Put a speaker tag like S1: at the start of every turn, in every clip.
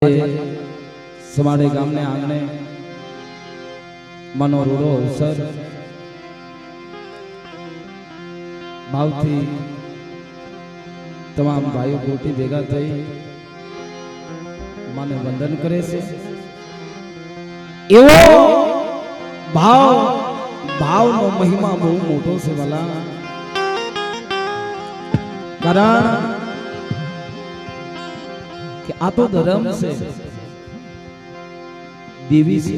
S1: समारे गामने आंगणे मनोरूढ़ो अवसर भावथी तमाम भाईओ कोटी भेगा थई माने वंदन करे छे। एवो भावनो महिमा बहु मोटो छे वाला, कारण कि आ तो धर्म से देवी से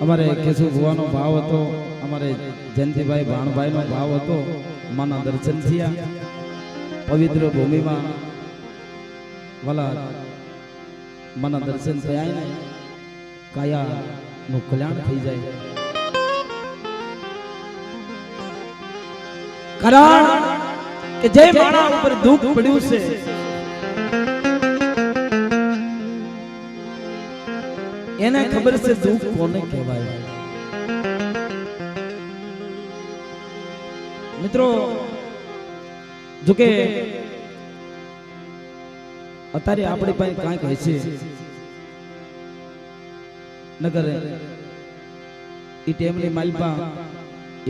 S1: हमारे केशव भुवा नो भाव हतो, हमारे जयंती भाई भाणभाई नो भाव हतो। माना दर्शन थिया पवित्र भूमि में वाला माना दर्शन थया ने काया नो कल्याण थई जाए। कारण के जय माणा ऊपर दुख पड़्યું છે એને ખબર છે દુખ કોને કહેવાય। મિત્રો જો કે અત્યારે આપણી પાસે કાંઈક હશે નગર ઈ ટાઈમની માલપા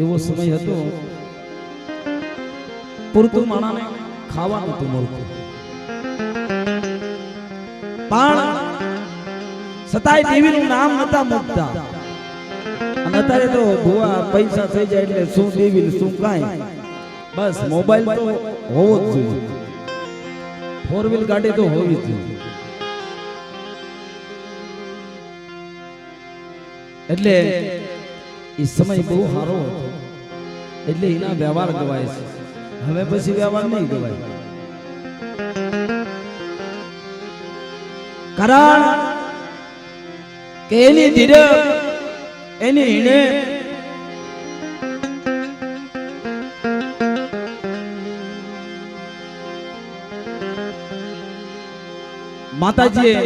S1: એવો સમય હતો પૂરતું માણાને ખાવા નતું મળતું, પણ સતાય દેવીનું નામ નતા મૂકતા। અને અત્યારે તો ભુવા પૈસા થઈ જાય એટલે શું દેવી શું કાંઈ, બસ મોબાઈલ તો હોવો જ જોઈએ, 4 વ્હીલ ગાડી તો હોવી જ જોઈએ। એટલે એ સમય બહુ સારો હતો, એટલે એના વ્યવહાર ગવાય છે। હવે પછી વ્યવહાર નહીં ગવાય, કારણ કે એની ધીરે એની હીણે માતાજીએ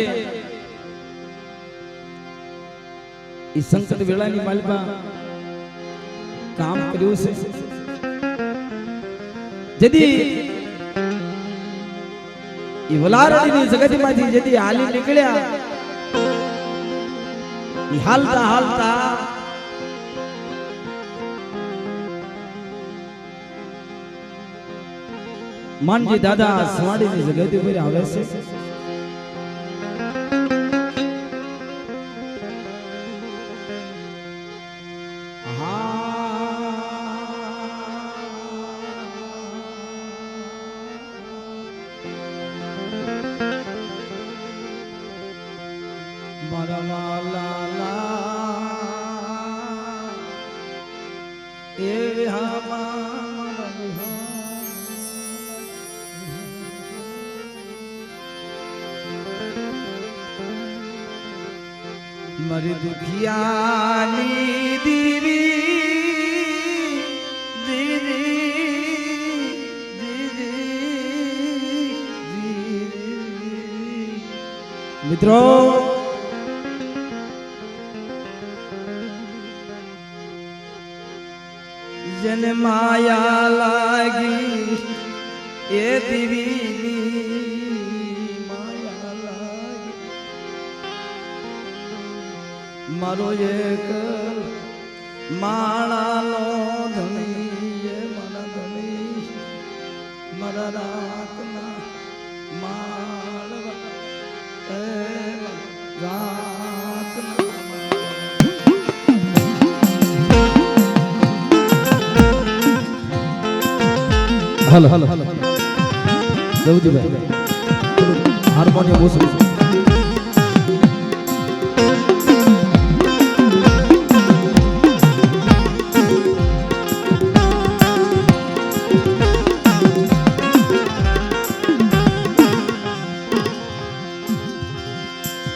S1: એ સંકટ વેળાની માલપા કામ કર્યું છે। जदी ई वलारनी जगत माथी जदी हाली निकळ्या, ई हालता हालता मानजी दादा स्वाडी ની જગત ઉપર આવે છે। मरी दुखियानी दीवी दीदी दीदी मित्रों जन माया लागी ए दीवी मारो एक माणा लो धनी ये मन धनी मरा रात ना मालवा ए रात ना। हेलो हेलो हेलो देवजी भाई हारमोनियम बोल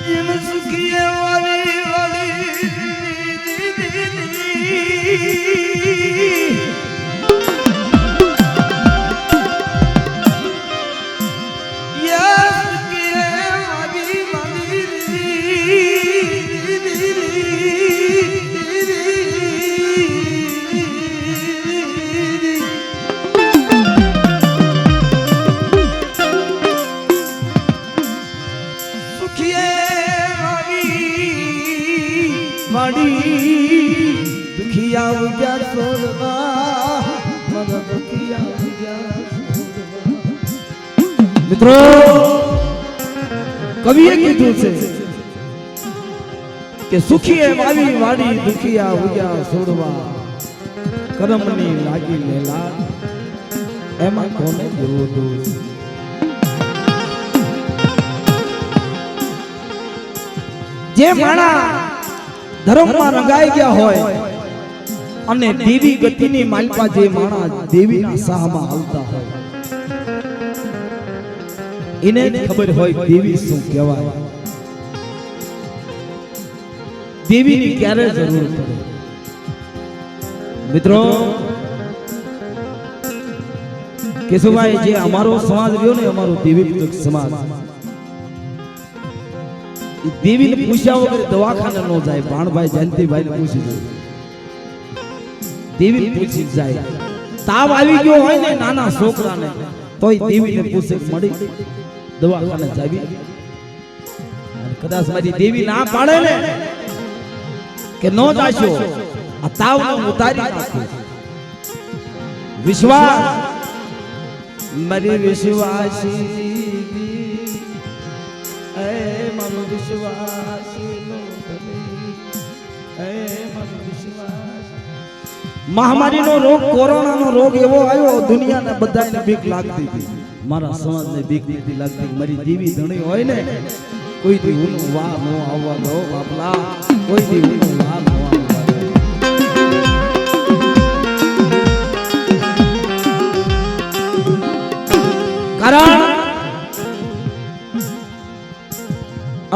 S1: yes, विद्या सोडवा मारा दुखिया विद्या सोडवा। मित्रों कविए कीधुं छे के सुखी है मावी वाड़ी दुखिया विद्या सोडवा करमनी लागी मेला एमा कोने जेवो दोष। जे माणा धर्म में रंगाई गया होय अने देवी गतिनी मालपा जे माणा देवीना साहमा आवता होय इने खबर होय देवी शुं कहेवाय देवीनी क्यारे जरूर पड़े। मित्रों केशवभाई जे अमारो समाज रह्यो ने अमारो देवी समाज देवी ने पूछा वगैरह दवाखाने न जाए भाणभाई जयंतीभाई ने पूछी जाए देवी ने पूछी जाए ताव आवी गयो होय ने नाना छोकरा ने तोय देवी ने पूछे मળી दवाखाने जावी कदाच मारी देवी ना पाड़े ने के नो जाशो आ ताव ने उतारी नाखो विश्वास मरी विश्वासी ऐ मनो विश्वास नो ऐ मनो विश्वास। महामारी नो रोग कोरोना नो रोग एवो आयो दुनिया ने बधाई ने बीक लागती थी मारा समाज ने बीक नहीं लागती मरी देवी धणी होय ने कोई दी हुनो वा नो आववा दो बापला कोई दी हुनो वा नो आववा दो। कारण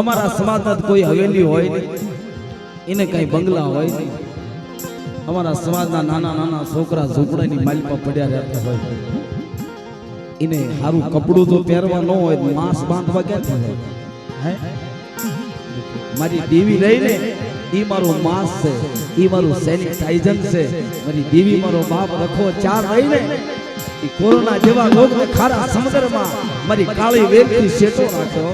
S1: अमारा समाज में कोई हवेली होय नहीं इने कई बंगला होय नहीं अमारा समाज ना नाना नाना छोकरा झोपड़ा नी मालपा पड्या रहता होय इने हारू कपड़ू तो पहेरवा न होय मांस बांधवा क्यांथी होय है मारी देवी रही ने ई मारो मांस से ई मारो सैनिटाइजर से मारी देवी मारो बाप रखो चार रही ने ई कोरोना जेवा रोग ने खारा समुद्र में मारी काली वेलकी सेटो राख्यो।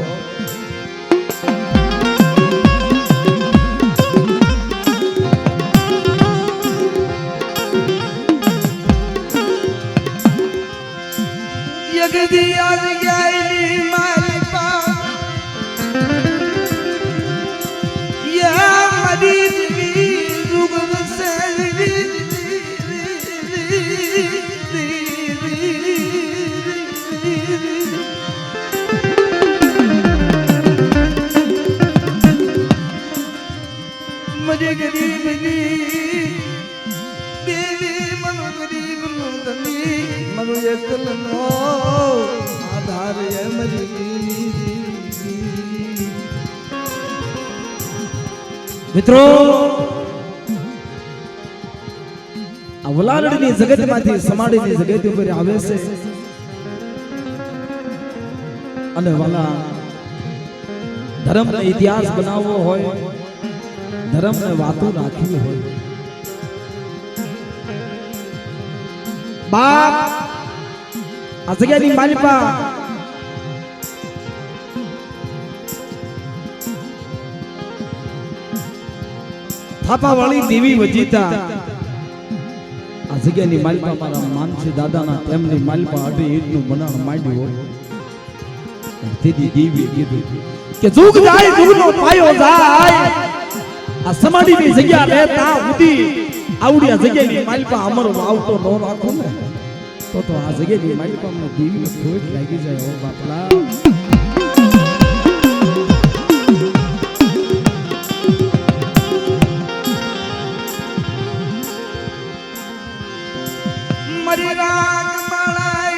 S2: मुझे गरीब देवी मनो गरीब मनो एकल नो आधार है मरी।
S1: मित्रों अवलारणी जगत माथी समाड़ी नी जगत पर आवे से अने वाला धर्म ने इतिहास बनावो होय धर्म ने वातों राखी होय बाप आ जग्या नी मालिपा थापा वाली देवी वजीता आ जग्या नी मालिपा मारा मानसी दादा ना तेमनी मालिपा अडे ईटनु बनाण मांड्यो तेदी देवी कीधुं के जुग जाय जुगनो पायो जाय आ समाडी नी जग्या रहता उदी आवड़ी आ जग्या नी मालिपा अमरो वावटो नो राखो ने तो आ जग्या नी मालिपा में देवी ने खोट लागी जाय ओ बापला।
S2: मरी राग मलाई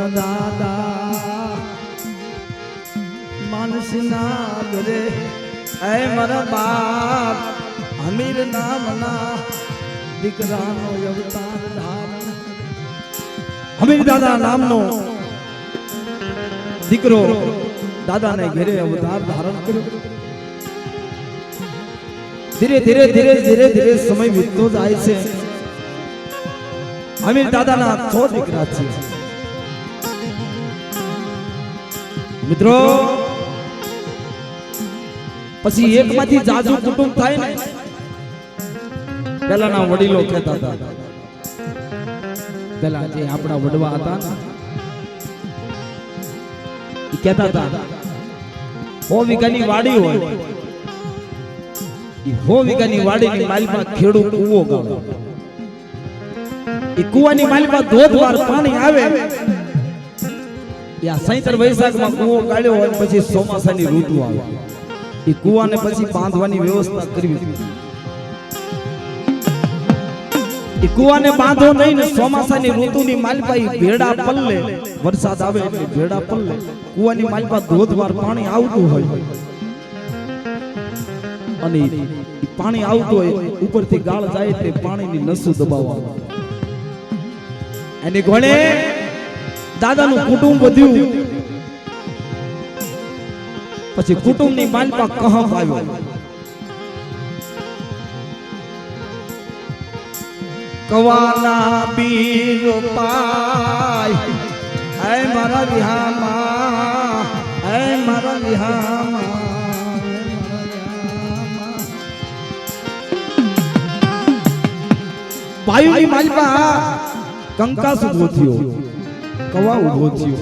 S2: दादा मानस ना गरे ऐ मरा बाप अमीर नाम ना दिकरा नो अवतार धारण
S1: હમીર દાદા નામનો દીકરો દાદાને ઘેરે અવતાર ધારણ કર્યો. ધીરે ધીરે ધીરે ધીરે ધીરે સમય વીતતો જાય છે. હમીર દાદાના 6 દીકરા છે. મિત્રો પછી એકમાંથી જાજુ કુટુંબ થાય ને પહેલાના વડીલો કહેતા હતા, પેલા જે આપણા વડવા હતા ને એ કહેતા હતા 100 વીઘાની વાડી હોય, એ 100 વીઘાની વાડીની માલમાં ખેડૂત કૂવો ગાળે. એ કૂવાની માલમાં ધોધવાર પાણી આવે. આ સૈતર વૈશાખમાં કૂવો ગાળ્યો હોય પછી ચોમાસાની ઋતુ આવે. એ કૂવાને પછી બાંધવાની વ્યવસ્થા કરવી. એ કૂવાને બાંધો નહીં ને ચોમાસાની ઋતુની માલપા ભેડા પલ્લે વરસાદ આવે એટલે ભેડા પલ્લે કૂવાની માલપા ધોધવાર પાણી આવતું હોય અને પાણી આવતું હોય ઉપરથી ગાળ જાય એટલે પાણીની નસું દબાવવા એની ઘોડે દાદાનું કુટુંબ વધ્યું. પછી કુટુંબની માલપા કહપ આવ્યો. કવાના બીર પાય હે મારા વિહામાં, હે મારા વિહામાં, ભાઈઓની માલપા કંકાસ ઉભો થયો, કવા ઉભો થયો.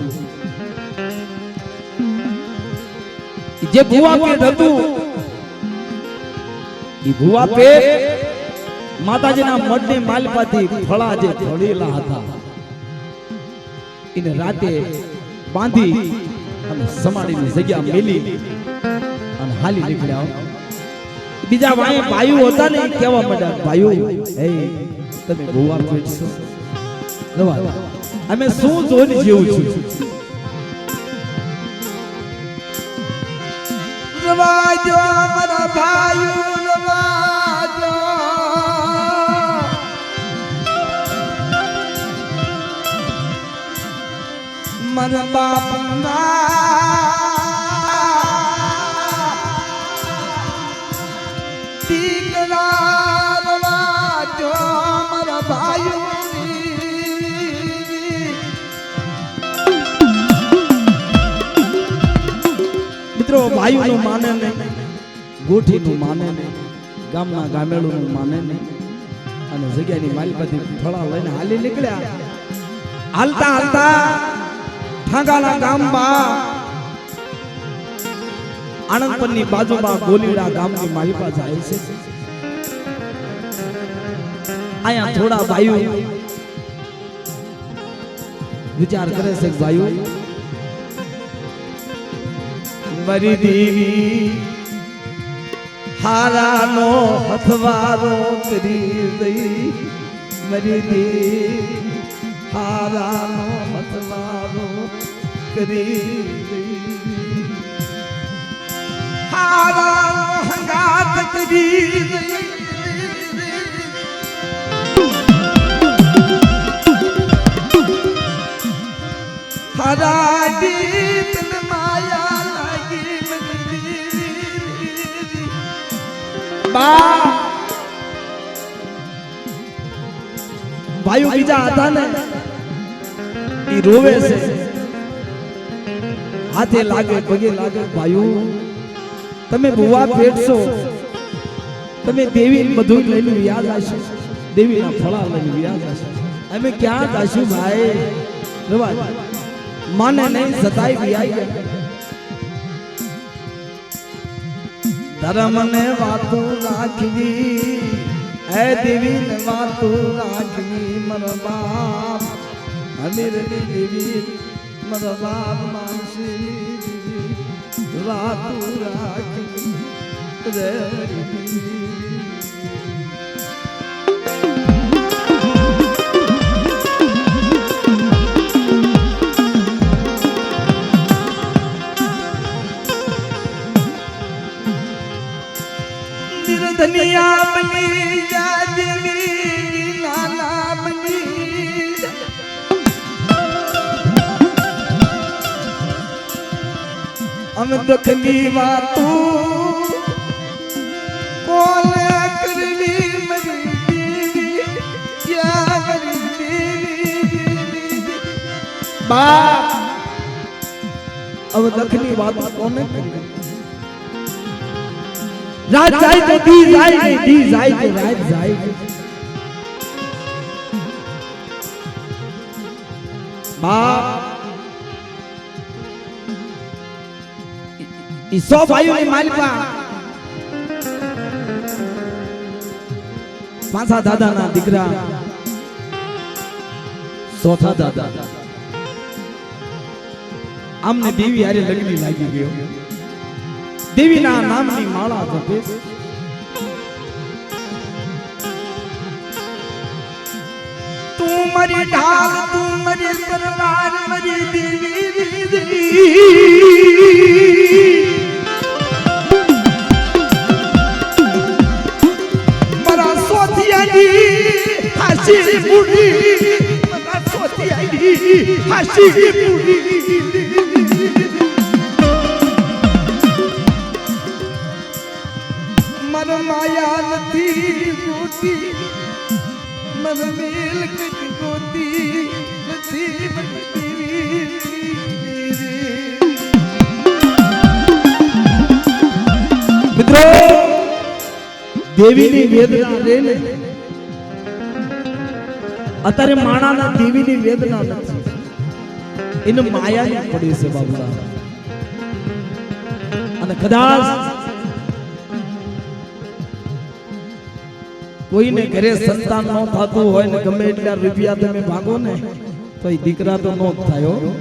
S1: જે ભુવા પેટ હતું એ ભુવા પેટ માતાજીના મઢની માલપાથી ફળા જે ફળેલા હતા એને રાતે બાંધી અને સમાડીની જગ્યા મેલી અને હાલી નીકળ્યા. બીજા વાય ભાઈઓ હતા ને કેવા માંડ્યા, ભાઈઓ હે તમે ભુવા પેટ છો, અમે શું જોઈને જેવું છું.
S2: રવાજો મારા ભાઈઓ રવાજો, મારા બાપના દીકરા રવાજો મારા ભાઈઓ.
S1: મિત્રો ભાઈઓનું માને નહીં, ગોઠીનું માને નહીં, ગામના ગામેડુનું માને નહીં અને જગ્યાની માલપાથી ફળા લઈને હાલી નીકળ્યા. હાલતા હાલતા ઠાંગાના ગામમાં આણંદપરની બાજુમાં ગોલીડા ગામની માલપા જાય છે. અહીંયા થોડા ભાઈઓ વિચાર કરે છે કે ભાઈઓ
S2: મારી દેવી હારાનો હથવારો કરી દઈ, મારી દેવી હારાનો હથવારો કરી દઈ, હારાનો હંગાત કરી દઈ. હારા દીપ માયા લાગી મંદિર બા.
S1: ભાઈઓ બીજા હતા ને ઈ રોવે છે, હાથે લાગે પગે લાગે. ભાઈઓ તમે ભુવા પેટશો, તમે દેવી બધું લઈને વ્યાજ આશો, દેવીના ફળા લઈને વ્યાજ આશો. અમે ક્યાં જાશું ભાઈ? રવાજ માને નહીં સતાઈ વ્યાઈ ગયા.
S2: ધર્મને વાતો રાખવી, હે દેવી ને વાતો રાખવી. મારા બાપ અમીરની દેવી, મારા બાપ માનસી વાતો રાખવી રે. ધનિયા બની જા દેવી, નાના બની हम दुखनी बातू कोने करवी मरी देवी क्या मरी देवी बाप अब दुखनी बात कोने करवी रात जाए तो दी जाए नहीं दी जाए तो रात जाए बाप सौ भाइयों ने मालिका पांचा दादा ना दिकरा चौथा दादा आमने देवी हारे लगनी लागी गयो देवी ना नाम नी माला जपे तू मरी ढाल तू मरी तलवार मरी देवी मरा सोतिया दी हसी बुढ़ी मरा सोतिया दी हसी बुढ़ी मन माया नथी गोती मन मेल कटी गोती नथी बनती मित्रों देवी ની વેદના રે ને અત્યારે માણાના દેવી ની વેદના નથી એને માયા ની પડી છે બાબુલા અને કદાચ કોઈને ઘરે સંતાન ન થાતું હોય ને ગમે એટલા રૂપિયા તમે ભાગો ને તો એ દીકરા તો નો થાય હો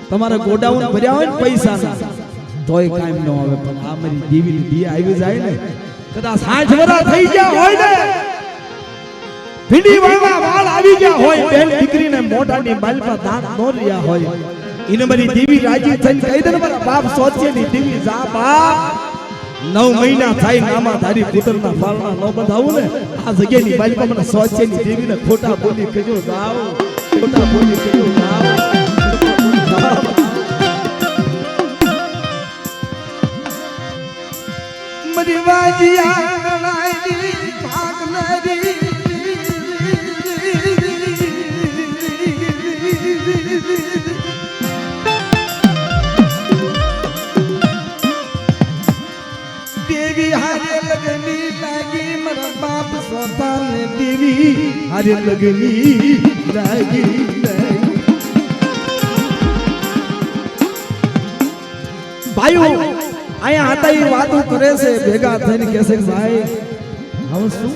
S2: તમારા ગોડાઉન ભર્યા હોય ને પૈસા ના તોય કામ ન આવે પણ આ મારી દેવીની દી આવી જાય ને કદાચ 60 વર્ષ થઈ ગયા હોય ને ભીંડી વાળવા વાળ આવી ગયા હોય બેન દીકરીને મોઢાની બાલપા દાંત નો રહ્યા હોય એને મારી દેવી રાજી થઈને કહી દે ને મારા બાપ સોચે ની દેવી જા બાપ 9 મહિના થાય નામા ધારી પુત્રના ફાળના ન બંધાવું ને આ જગ્યાની બાલપા મને સોચે ની દેવીને ખોટા બોલી કજો જાવ ખોટા બોલી કજો જાવ मरी बाजिया लड़ाई भाग नरी देवी हारे लगनी लागी मरा बाप सोता ने देवी हारे लगनी लागी भाइयों आया आता ही वातो करे से भेगा थઈને कैसे भाई हम सु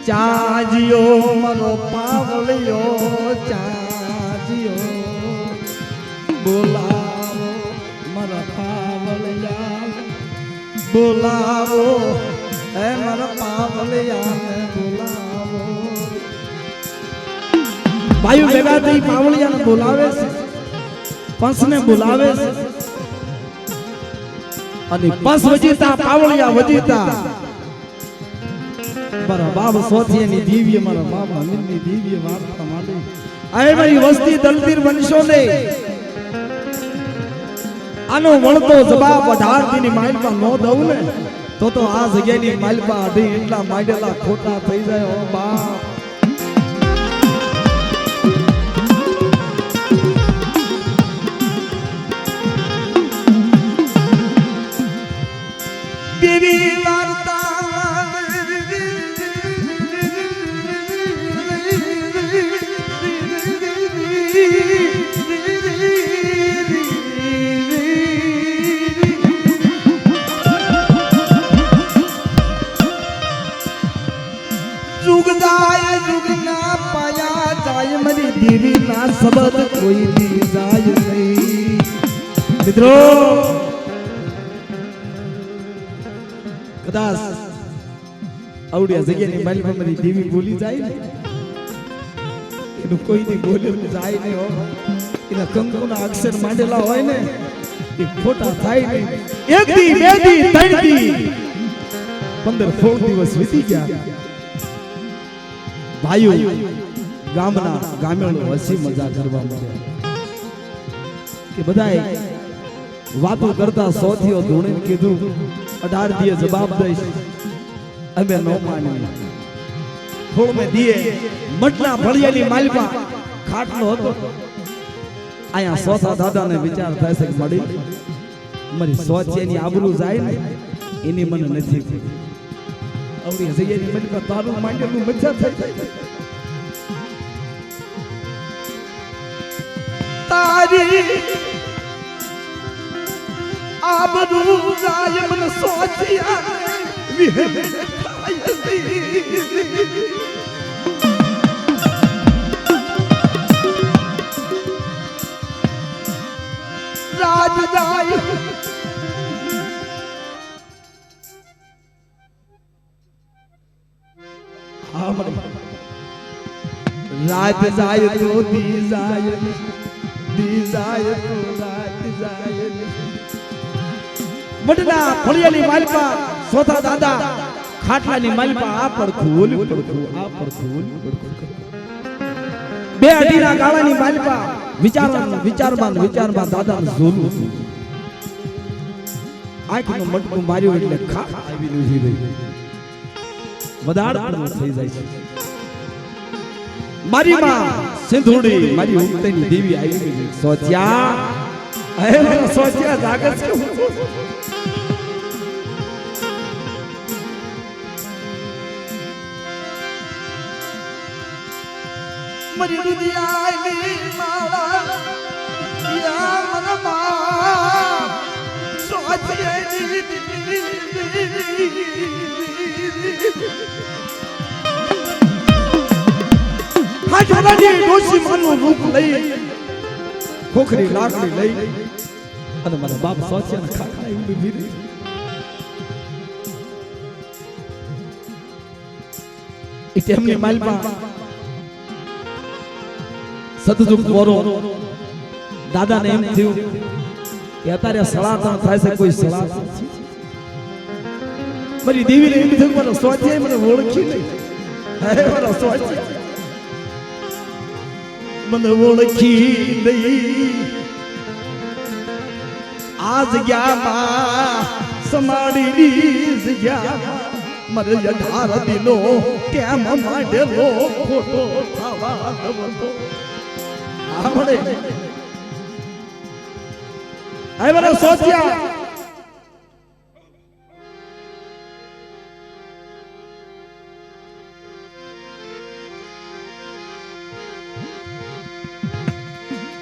S2: चाजियो मरो पावलियो चाजियो बोलावो मरा पावलिया बोलावो ए मरा पावलिया ने बोलावो भाई भेगा थई पावलिया ने बोलावे से पंस ने बुलावे અને પંસ વજીતા પાવળિયા વજીતા મારા બાપ સોથિયાની દિવ્ય મારા બાપ અમીરની દિવ્ય વાર્તા માંડે આય મારી વસ્તી દલતીર બનશો ને આનો વણતો જવાબ 18 દીની માઇલમાં નો દઉં ને તો આ જગ્યાની માઇલમાં અઢી એટલા માંડેલા ખોટા થઈ જાય ઓ બાપ देवी वार्ता जुग जाय जुग ना पाया जाय मरी देवी ना सबद कोई भी जाय नहीं मित्रों कदाच आवड्या जग्याની બાલમાં મારી દેવી બોલી જાય ને એનું કોઈ ની બોલેલું જાય નહીં હો એના કંકુના અક્ષર માંડેલા હોય ને એ ખોટા થાય નહીં એક દી બે દી ત્રણ દી 15-16 દિવસ વીતી ગયા ભાઈઓ ગામના ગામેલો હસી મજા કરવા માંડ્યા કે બધાએ વાતો કરતા સોથીઓ ધૂણીને કીધું 18 દીએ જવાબ દઈશ અમે નો માની થોડ મે દીએ મટલા ભળિયાની માલપા ખાટલો હતો આયા સોથા દાદાને વિચાર થાય છે કે મળી મારી સોચેની આબરૂ જાય ને એની મને નથી આવડી હસૈયાની માલપા તારું માંડેલું મજા થાય તારી આબરૂ જાય મને સોચિયા વિહે રાજ જાય રાત જાય તો દી જાય તો રાત જાય મડના ફળિયાની માલપા સોથા દાદા ખાટલાની માલપા આ પડખું આ પડખું બે અઢીના ગાળાની માલપા વિચારમાં દાદાનું ઝોલું આંખનું મટકું માર્યું એટલે ખા આવી ઉભી રહી વધાડ થઈ જાય છે મારી માં સિંધુડી મારી ઉગતની દેવી આવી ગઈ સોચ્યા જાગત છે મરી દુનિયાની માળા યા મનમાં સોચેની હાજરાની ડોશી માનું રૂપ લઈ ખોખરી લાકડી લઈ અને મારા બાપ સોચ્યા ખાખા ઊભી ભીરી એ તેમની માલપા સતજુગ બોરો દાદાને એમ થયું કે અત્યારે સળાતણ થાય છે કોઈ સળાતણ મારી દેવીને એમ થયું મારો સોચ્યા મને ઓળખી નહીં હે મારો સોચ્યા મને ઓળખી નહીં આ જગ્યામાં સમાડીની જગ્યા મરે 18 દિનો કેમ માંડેલો ખોટો થવા દવતો આવડે આ મને સોચ્યા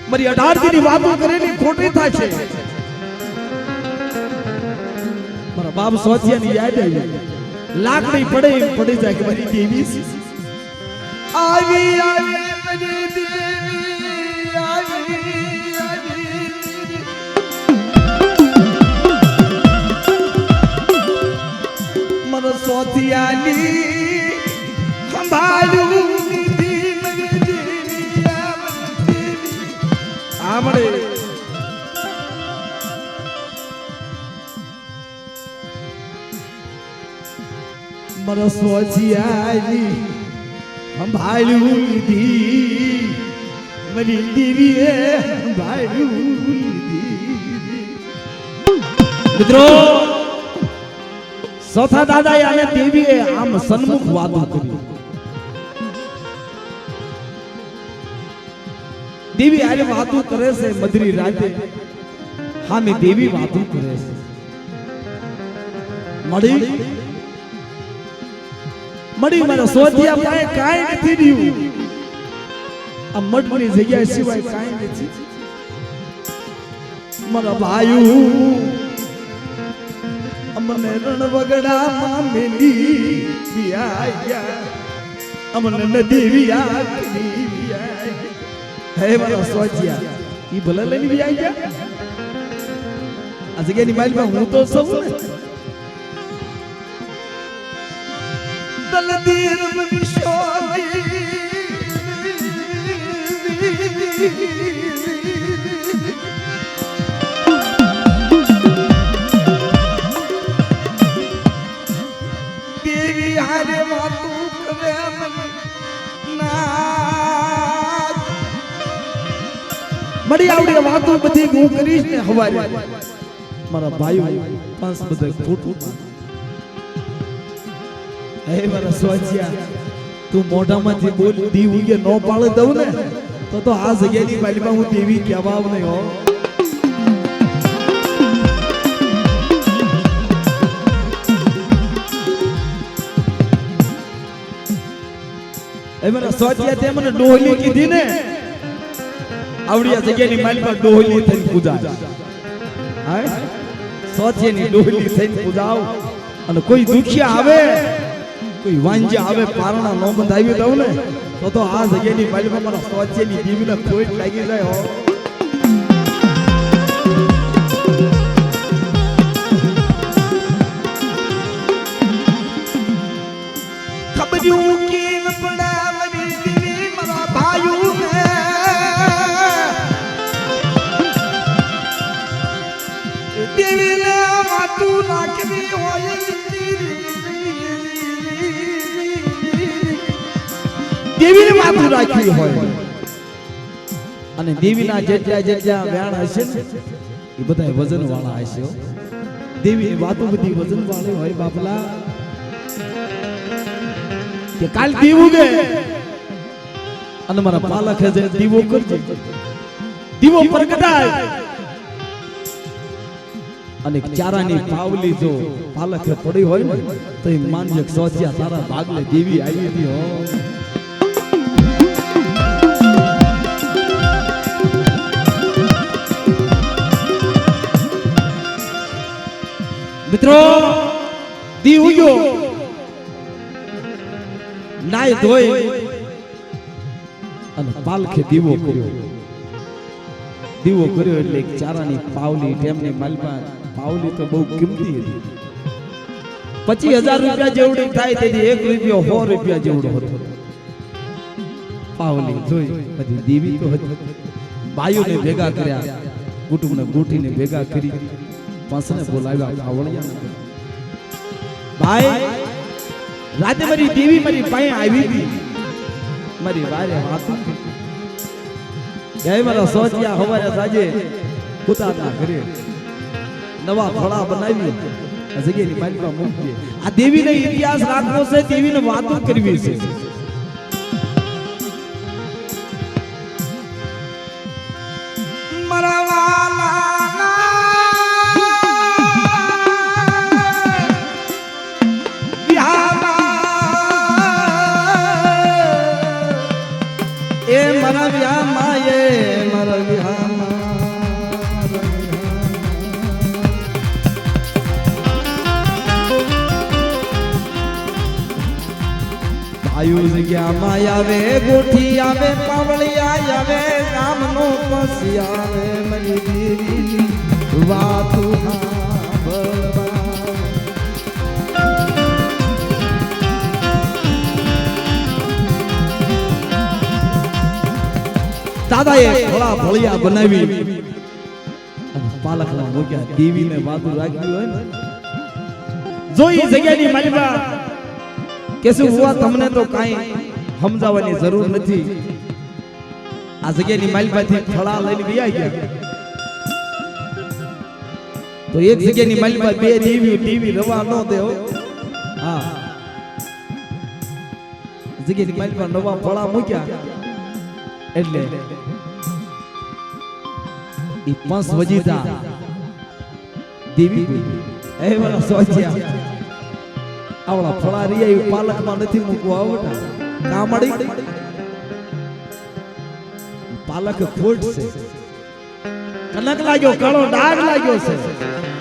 S2: મારી 18 ની વાતો કરેલી ખોટી થાય છે મારા બાપ સોચ્યાની યાદ આવી લાકડી પડી જાય કે મારી દેવી આવી મારી દેવી આવી મને સોચ્યાની સંભાળ્યું આમડે મને સોચ્યાની સંભાળ્યું લીધી મારી દેવીએ સંભાળ્યું લીધી મિત્રો સોથા દાદાએ અને દેવીએ આમ સન્મુખ વાતો કરી દેવી આરે વાતો કરે છે મધરી રાતે હા મે દેવી વાતો કરે છે મડી મારા સોચિયા પાસે કાઈ નથી રહ્યું આ મડની જગ્યા સિવાય કાઈ નથી મારા ભાઈઓ અમને રણવગડામાં મેલી વિયા અમને નદી વિયા હે મારા સોચ્યા ઈ ભલે લઈને બી આવી ગયા આ જગ્યાની માલમાં હું તો સૌ ને દલદીર વિશ્વાઈ દેવી હારે વાતું કરે ના મળી આવડી વાતો બધી હું કરીશ ને હવારે મારા ભાઈઓ પાંચ બધા ફૂટ હે મારા સ્વાચ્યા તું મોઢામાંથી બોલ દી ઉગે નો પાળે દઉં ને તો આ જગ્યાની બાલીમાં હું દેવી કહેવા આવ નહીં હો એ મારા સ્વાચ્યા તે મને ડોહલી કીધી ને આવડિયા જગ્યાની માલમાં ડોહલી થઈને પૂજા હા સ્વાચ્યાની ડોહલી થઈને પૂજાવ અને કોઈ દુખિયા આવે કોઈ વાંજ્યા આવે પારણા નો બંધાવી દઉં ને તો આ જગ્યાની માલમાં મારા સ્વાચ્યાની દેવીને ખોટ લાગી જાય હો ખબર્યું કે દેવીને માથું રાખ્યું હોય અને દેવીના જેટલા જેટલા વ્યાણ હશે ને એ બધા વજન વાળા હશે દેવીની વાતો બધી વજન વાળી હોય બાપલા કે કાલ દીવું ગે અને મારા પાલક છે દીવો કરજે દીવો પ્રગટાય અને ચારાની પાવલી જો પાલકે પડી હોય ને તો એ માનજે સોચ્યા તારા ભાગલે દેવી આવી હતી હો મિત્રો દી ઉયો નાય ધોઈ અને પાલખે દીવો કર્યો એટલે ચારાની પાવલી ટેમની માલમાં પાવલી તો બહુ કિંમતી હતી 25,000 રૂપિયા જેવડી થાય તેથી 1 રૂપિયો 100 રૂપિયા જેવડો હતો પાવલી જોઈ બધી દેવી તો હતી ભાઈઓને ભેગા કર્યા કુટુંબને ગોઠીને ભેગા કરી પાંચને બોલાવ્યા આવળિયા ભાઈ રાતે મારી દેવી મારી પાસે આવી હતી મારી વારે હાથું જય મારા સોચિયા હવારે સાજે ઉતારના ઘરે નવા ફળા બનાવી આ જગ્યાની માલિકા મૂકીએ આ દેવીનો ઇતિહાસ રાખવો છે દેવીને વાતો કરવી છે મારા વાલા એ મારા વિહામાં એ મારા વિહામાં આયુ જગ્યામાં આવે ગોઠી આવે પાવળિયા આવે ગામનો પસી આવે મરી દેવી વાતું દાદાએ થોડા ભળિયા બનાવી પાલકમાં મૂક્યા દેવીને વાતું રાખ્યું હોય ને જોઈ જગ્યાની માલિકા કેશું હુઆ તમને તો કાઈ સમજાવવાની જરૂર નથી આ જગ્યાની માલિકાથી ફળા લઈને ગયા તો એક જગ્યાની માલિકા બે દેવી રવા ન દેવો હા જગ્યાની માલિકા નવા ફળા મૂક્યા એટલે ઈ પાંચ વજીતા દેવી એ વાળા સોચ્યા આવડા ફળા રિયા પાલકમાં નથી મૂકવા આવતા કામડી પાલક ખોટ છે કનક લાગ્યો કાળો ડાઘ લાગ્યો છે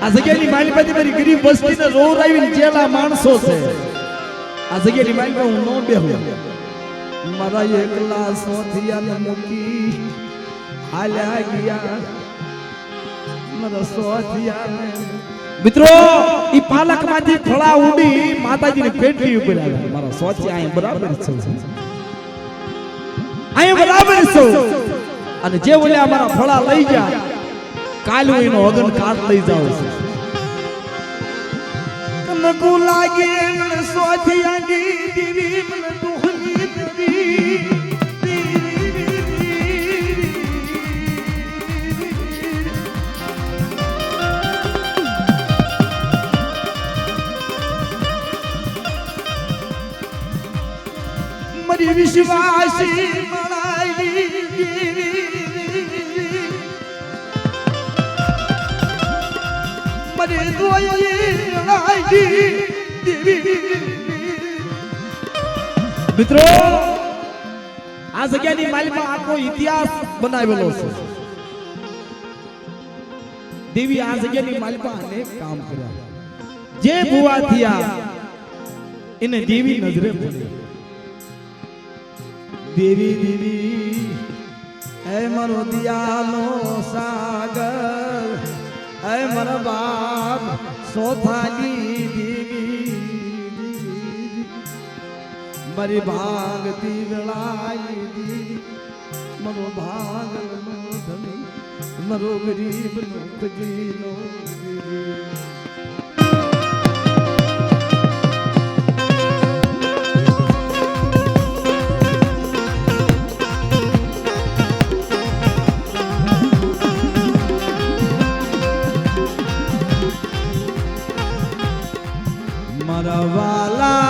S2: આ જગ્યાની માલિકાથી મારી ગરીબ વસ્તીને રોર આવીને જેલા માણસો છે આ જગ્યાની માલિકા હું ન બેહું મારા એકલા સોથિયા મૂકી હાલ્યા ગયા મારા સોથિયા મિત્રો ઈ પાલકમાંથી ફળા ઉડી માતાજીની પેટલી ઉપર આવ્યા મારા સોથિયા અહીં બરાબર છે અહીં બરાબર છે અને જે ઓલા મારા ફળા લઈ ગયા કાલ હું એનો અગન કાટ લઈ જાવ છે કનકુ લાગે મને સોથિયાની દીવી મને ડોહલી દીવી વિશ્વાસી મણાઈ મરે દોયી મિત્રો આ જગ્યાની માલિકમાં આખો ઇતિહાસ બનાવેલો છે દેવી આ જગ્યાની માલિકમાં અનેક કામ કર્યા જે ભુવા થયા એને દેવી નજરે પડી દેવી દેવી હે મારો દિયાનો સાગર હે મારા બાપ સોથાની દેવી મારી ભાગતી વેળાઈ દેવી મારો ભાગનો ધણી મારો ગરીબ નો કજીનો મારા વાલા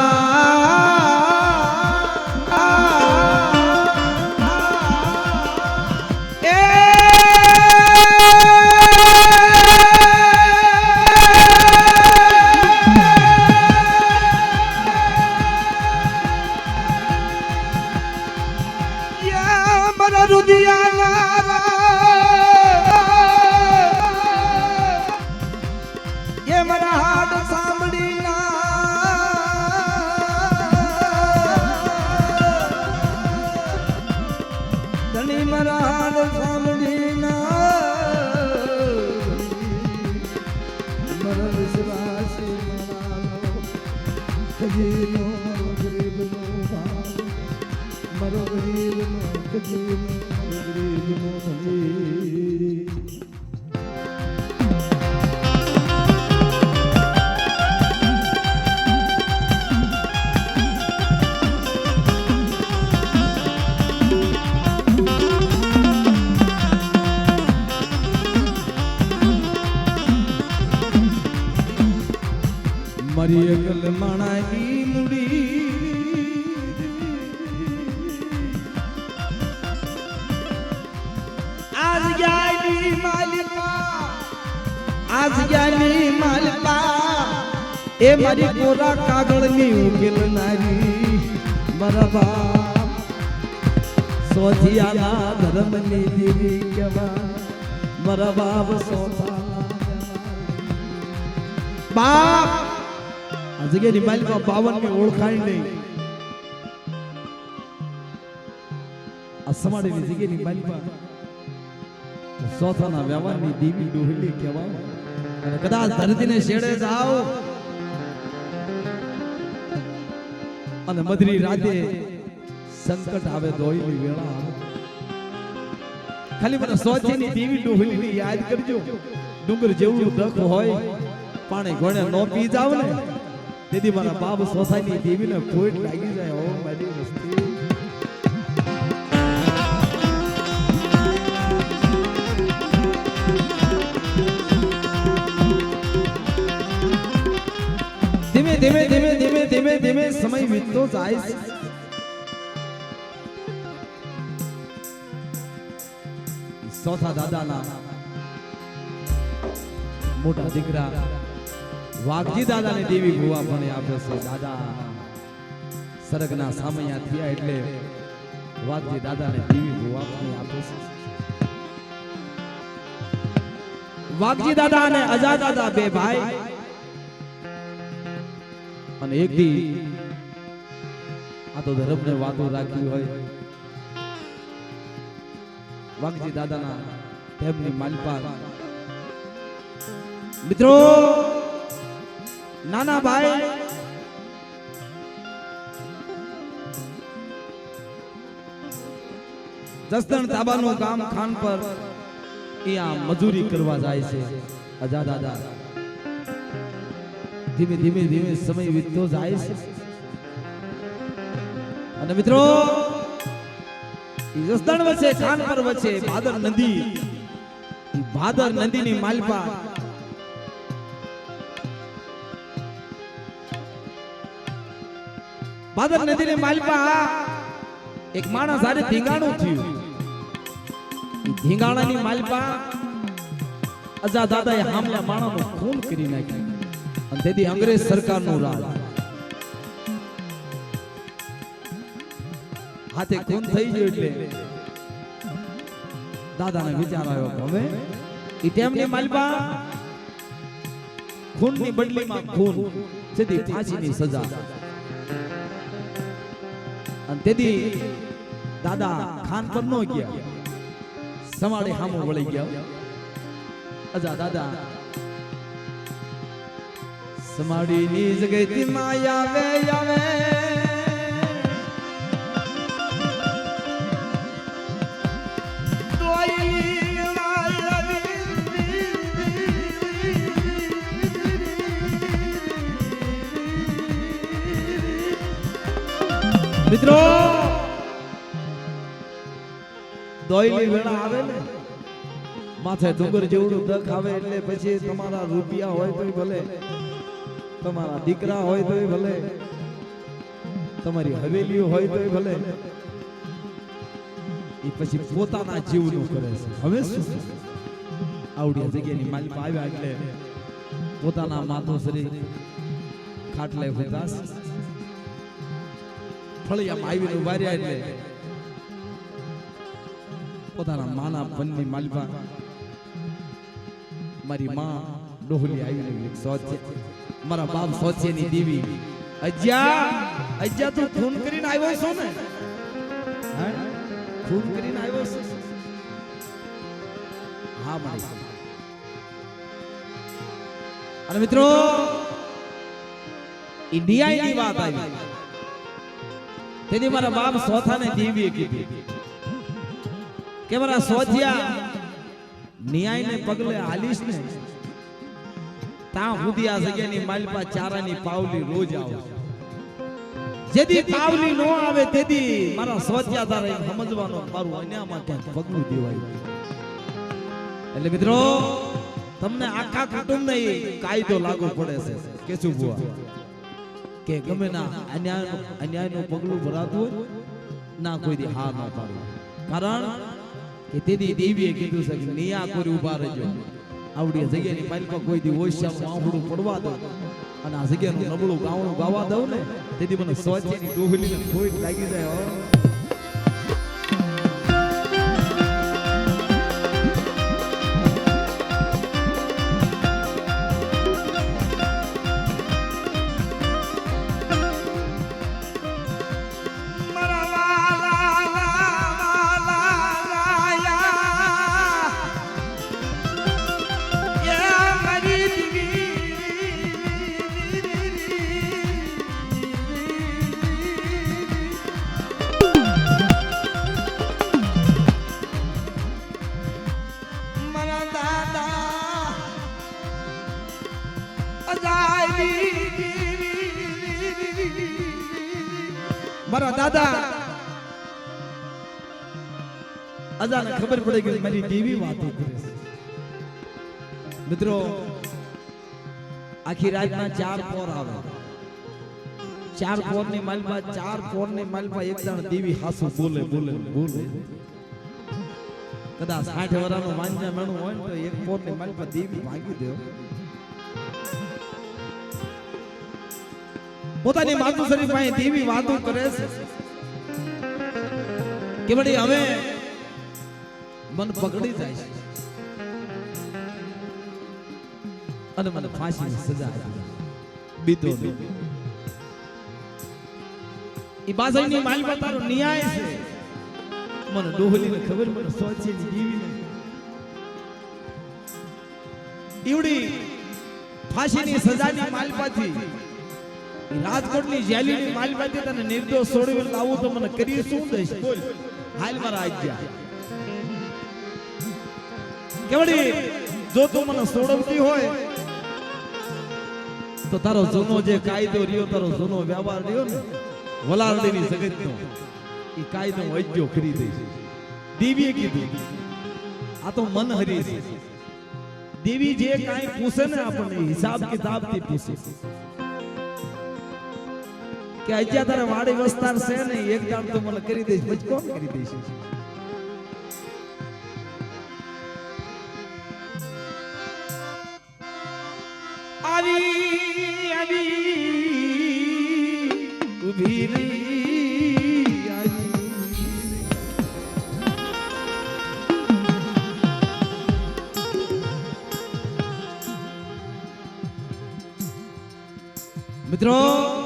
S2: મારી અકલ માણાની મુડી આજ જ્ઞાની માલિકા એ મારી કોરા કાગળની ઉકેલનારી મારા બાપ સોથિયાના ધર્મની દેવી કહેવા મારા બાપ સોથા બાપ આ જગ્યાની માલિકા 52 ની ઓળખાણ નહીં આ સમાડીની જગ્યાની માલિકા સોથાના વ્યવહારની દેવી ડોહલી કહેવાય અને કદાચ ધરતીને છેડે જાઓ અને મધરી રાતે સંકટ આવે દોઈની વેળા આવે ખાલી મને સોથીની દેવી ડોહલીની યાદ કરજો ડુંગર જેવું દખ હોય પાણી ગોળે નો પી જાવ ને તેથી મારા બાપ સોસાયની દેવીને ખોટ લાગી જાય ઓ મારી વસ્તી ધીમે ધીમે ધીમે ધીમે ધીમે ધીમે સમય વીતતો જાય છે ચોથા દાદાના મોટા દીકરા વાઘજી દાદાને દેવી ભુવા પણ આપે છે દાદા સરગના સામૈયા થયા એટલે વાઘજી દાદાને દેવી ભુવા પણ આપે છે વાઘજી દાદા અને અજા દાદા બે ભાઈ અને એક દી આ તો ધર્મને વાતો રાખી હોય વાઘજી દાદાના તેમની માલપા મિત્રો નાના ભાઈ જસદણ તાબાનું ગામ ખાન પર અહીંયા મજૂરી કરવા જાય છે અજા દાદા ધીમે ધીમે ધીમે સમય વીતતો જાય છે અને મિત્રો જસદણ વચ્ચે ખાન પર વચ્ચે ભાદર નદીની માલપા ભાદર નદીની માલપા એક માણસ હારે ધીંગાણું થયું. ધીંગાણાની માલપા અજા દાદાએ હામલા માણસનું ખૂન કરી નાખ્યું અને તેથી અંગ્રેજ સરકારનું રાજ. હાથે ખૂન થઈ ગયું એટલે દાદાને વિચાર આવ્યો કે હવે ઈ ટેમની માલપા ખૂનની બદલીમાં ખૂન સીધી ફાંસીની સજા. અને તેથી દાદા ખાન પર નો ગયા, સમાડે હામો વળી ગયા. અજા દાદા સમાડીની જગ્યાએથી માયા આવે મિત્રો. દોયલી વેળા આવે ને માથે ડુંગર જેવડું દખ આવે એટલે પછી તમારા રૂપિયા હોય તોય ભલે, તમારા દીકરા હોય તોય ભલે, તમારી હવેલીઓ હોય તોય ભલે, એ પછી પોતાના જીવનું કરે છે. હવે શું આવડી જગ્યાની માલિક આવ્યા એટલે પોતાના માતોશ્રી ખાટલે ઉતાસ ફળિયામાં આવીને ઉભા રહ્યા એટલે પોતાના માના પનની માલપા મારી માં ડોહલી આવીને સોચે મારા બાપ સોચેની દેવી અજ્જા તું ખૂન કરીને આવ્યો છો ને? હે ખૂન કરીને આવ્યો છો? હા મારી. અને મિત્રો ઇન્ડિયાની વાત આવી તેથી મારા બાપ સોથાને દેવીએ કીધું કે મારા સોથિયા ન્યાયને પગલે હાલીશ ને ત્યાં સુધી આ જગ્યાની માલપા ચારાની પાવલી રોજ આવે. જેથી પાવલી નો આવે તેથી મારા સોથિયા તારે સમજવાનો મારું અન્યામાં ક્યાંક પગલું દેવાય. એટલે મિત્રો તમને આખા કુટુંબને કાયદો લાગુ પડે છે કે શું બુઆ કે ગમે ના અન્યાયનું પગલું ભરાતું હોય ના કોઈ દી હા ના પાડે. કારણ કે તેથી દેવીએ કીધું છે કે નિયા કરી ઉભા રહેજો. આવડી જગ્યાની માલિકા કોઈ દી ઓછાનું આંબળું પડવા દો અને આ જગ્યાનું નબળું ગાવણું ગાવા દઉં ને તેથી મને સ્વચ્છની ડોહલીને થોડી લાગી જાય. મારા દાદા અજાને ખબર પડી ગઈ મારી દેવી વાતો કરે છે. મિત્રો આખી રાતના 4 પોર આવે. 4 પોરની માલમાં 4 પોરની માલમાં એક જણ દેવી હાસુ બોલે કદાચ 60 વર્ષનો વાંજા મેણું હોય ને તો એક પોરની માલમાં દેવી ભાગી દે. પોતાની માતુશ્રી પાસે દેવી વાતો કરે છે કે બડી હવે મન પકડી જાય છે અને મને ફાંસીની સજા આપી બીતો ઈ બાજાની માલમાં તારો ન્યાય છે. મને ડોહલીને ખબર મને સોચેની દેવીને ઈવડી ફાંસીની સજાની માલપાથી રાજકોટની જેલીની માલપાથી તને નિર્દોષ છોડી લાવું તો મને કરી શું દઈશ? બોલ હાલ મારા આજ્ઞા કેવડી જો તું મને છોડવતી હોય તો તારો જૂનો જે કાયદો રહ્યો, તારો જૂનો વ્યવહાર રહ્યો ને વલારડીની જગતનો એ કાયદો અજ્જો કરી દઈશ. દેવીએ કીધું આ તો મન હરી છે. દેવી જે કાંઈ પૂછે ને આપણને હિસાબ કિતાબથી પૂછે. કે અજ્યા તારે વાડી વિસ્તાર છે ને એક દાડ તો મને કરી દઈશ પછી કોણ કરી દઈશ આવી ઉભી રહી મિત્રો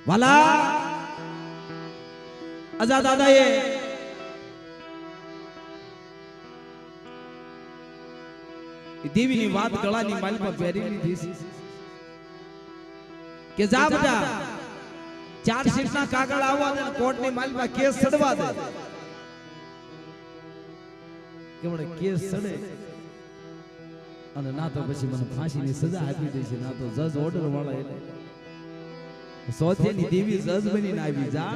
S2: વાલા અજા દાદાએ દેવીની વાત ગળાની માલમાં પહેરી લીધી કે જા બેટા ચાર્જશીટના કાગળ આવવા દે કોર્ટની માલમાં કેસ સડવા દે કે મને કેસ સડે અને ના તો પછી મને ફાંસીની સજા આપી દેશે ના તો જજ ઓર્ડર વાળા એટલે સોથેની દેવી જજ બનીને આવી જા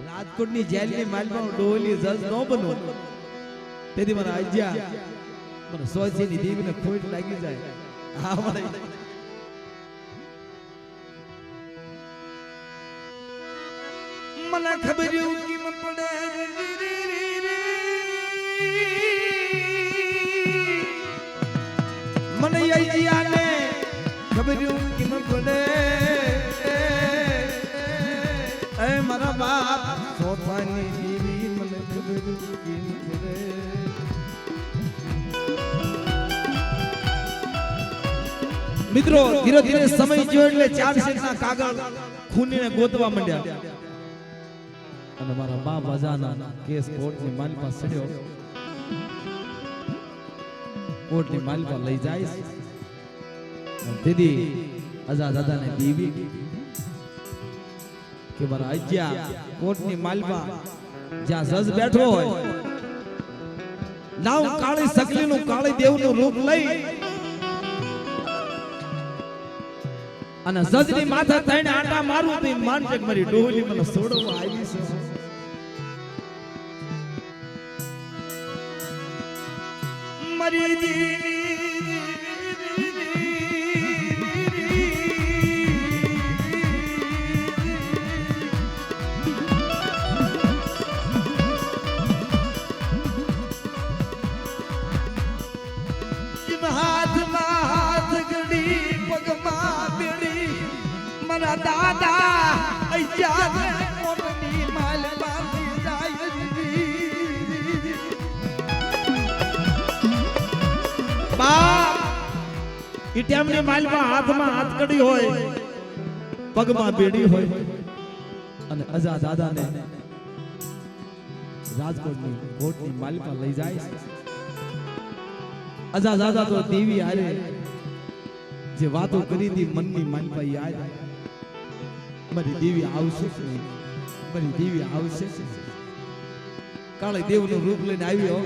S2: રાજકોટની જેલની માલમાં ડોલી જજ નો બનો તેથી મને આજ્યા મને સોથેની દેવીને ખોટ લાગી જાય હા મને ખબર એવું કેમ પડે મને આજ્યાને ખબર એવું કેમ પડે એ મારા બાપ સોથાની દેવી મને ખબર કેમ પડે મિત્રો ધીરે ધીરે સમય જોયો એટલે ચાર્જશીટના કાગળ ખૂનીને ગોતવા માંડ્યા અને મારા બાપ અજાના કેસ કોર્ટની માલપા સડ્યો કોર્ટની માલપા લઈ જાય દીદી અજા દાદાને દેવી કે મારા આજ્યા કોર્ટની માલમાં જ્યાં જજ બેઠો હોય નાવ કાળી સકલીનું કાળી દેવનું રૂપ લઈ અને જજની માથે થઈને આટા મારું તો માનજે મારી ડોહલી મને છોડવા આવી છે મારી દેવી દાદા અయ్యాને કોટની માલ બાંધી જાય બાપ ઈ ટાઈમની માલમાં હાથમાં હાથકડી હોય પગમાં બેડી હોય અને અજા દાદાને રાજકોટની કોટની માલમાં લઈ જાય અજા દાદા તો દેવી આરે જે વાતો કરી હતી મનની માલમાં યાદ મારી દેવી આવશે મારી દેવી આવશે કાળે દેવનું રૂપ લઈને આવ્યો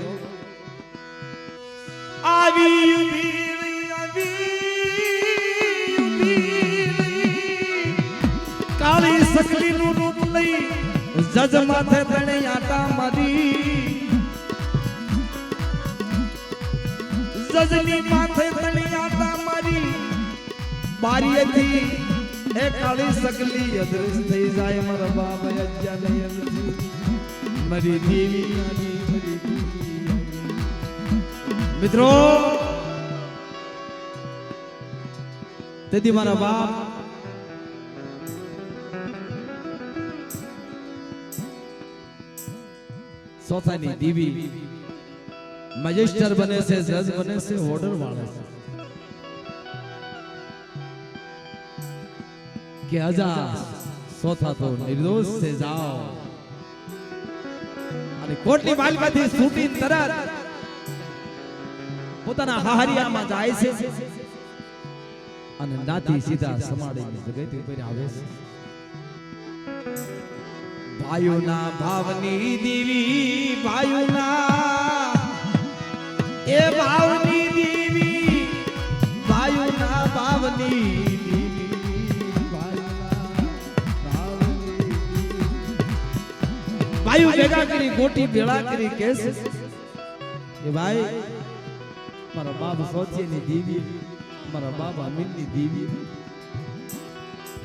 S2: કાળી સકલીનું રૂપ લઈ જજ માથે તણે આટા મારી જજની માથે તણે આટા મારી બારીએથી એ કાળી સકલી અદૃશ્ય થઈ જાય મારા બાપ અજ્જા નહીં મારી દેવી મિત્રો તેથી મારા બાપ સોથાની દેવી મેજિસ્ટર બને છે જજ બને છે ઓર્ડર વાળે છે કે અજા સોથા તો નિર્દોષ છે જાઓ અને કોટની માલમાંથી છૂટી તરત પોતાના હાહરિયામાં જાય છે અને નાથી સીધા સમાડીને જગત ઉપર આવે છે. ભાઈઓના ભાવની દેવી, ભાઈઓના એ ભાવની દેવી, ભાઈઓના ભાવની ભાઈઓ ભેગા કરી ગોટી ભેળા કરી કેસ કે ભાઈ મારા બાપ સોચીની દેવી, મારા બાપ અમીનની દેવી,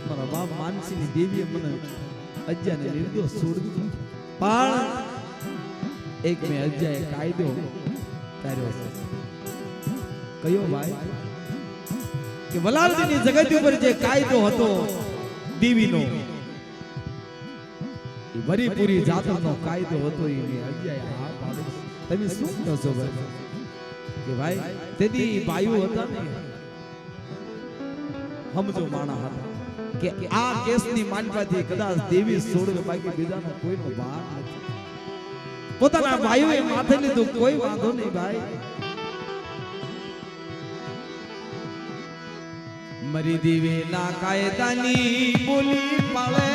S2: મારા બાપ માનસીની દેવી મને અજ્જાને નિર્દોષ છોડી દીધો. પણ એક મેં અજ્જાએ કાયદો કર્યો છે. કયો ભાઈ? કે વલાલજીની જગત ઉપર જે કાયદો હતો દેવીનો, એ ભરીપૂરી જાતરનો કાયદો હતો. એ મેં અજ્જાએ હા પાડી. તમે શું કહો છો ભાઈ? કે ભાઈ તેથી ભાઈઓ હતા ને સમજો માણા હતા કે આ કેસની માનવાથી કદાચ દેવી છોડ બાકી બીજાનો કોઈનો ભાર નથી. પોતાના ભાઈઓએ માથે લીધું, કોઈ વાંધો નહીં ભાઈ. મરી દેવી ના કાયદાની બોલી પાળે,